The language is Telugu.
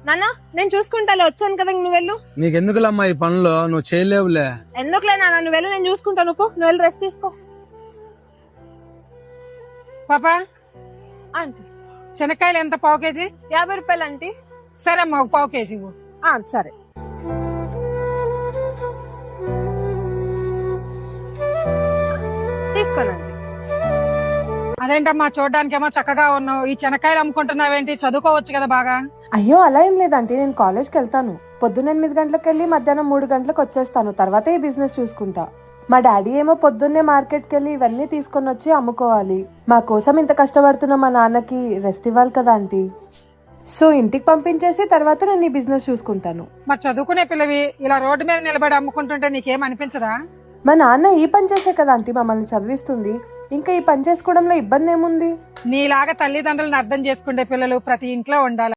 నాన్న నేను చూసుకుంటాలే, వచ్చాను కదా, నువ్వు వెళ్ళు. నీకెందుకులమ్మా ఈ పనులు, నువ్వు చేయలేవులే. ఎందుకులే నాన్న, నువ్వు వెళ్ళు, నేను చూసుకుంటాను. నువ్వు వెళ్ళి రెస్ట్ తీసుకో. పాపా ఆంటీ శనక్కాయలు ఎంత? పావు కేజీ? 50 రూపాయలు ఆంటీ. సరే అమ్మా, ఒక పావు కేజీ ఇవ్వు. సరే. తీసుకోనండి. అదేంటమ్మా చూడడానికేమో చక్కగా ఉన్నావు, ఈ శనక్కాయలు అమ్ముకుంటున్నావేంటి? చదువుకోవచ్చు కదా బాగా. అయ్యో అలా ఏం లేదంటే నేను కాలేజ్కి వెళ్తాను. పొద్దున్న 8 గంటలకు వెళ్ళి మధ్యాహ్నం 3 గంటలకు వచ్చేస్తాను. తర్వాతే ఈ బిజినెస్ చూసుకుంటా. మా డాడీ ఏమో పొద్దున్నే మార్కెట్కి వెళ్ళి ఇవన్నీ తీసుకొని వచ్చి అమ్ముకోవాలి. మా కోసం ఇంత కష్టపడుతున్న మా నాన్నకి రెస్ట్ ఇవ్వాలి కదా ఆంటీ. సో ఇంటికి పంపించేసి తర్వాత నేను ఈ బిజినెస్ చూసుకుంటాను. మరి చదువుకునే పిల్లవి ఇలా రోడ్డు మీద నిలబడి అమ్ముకుంటుంటే నీకేం అనిపించదా? మా నాన్న ఈ పని చేసే కదా ఆంటీ మమ్మల్ని చదివిస్తుంది. ఇంకా ఈ పని చేసుకోవడంలో ఇబ్బంది ఏముంది? నీలాగా తల్లిదండ్రులను అర్థం చేసుకునే పిల్లలు ప్రతి ఇంట్లో ఉండాలి.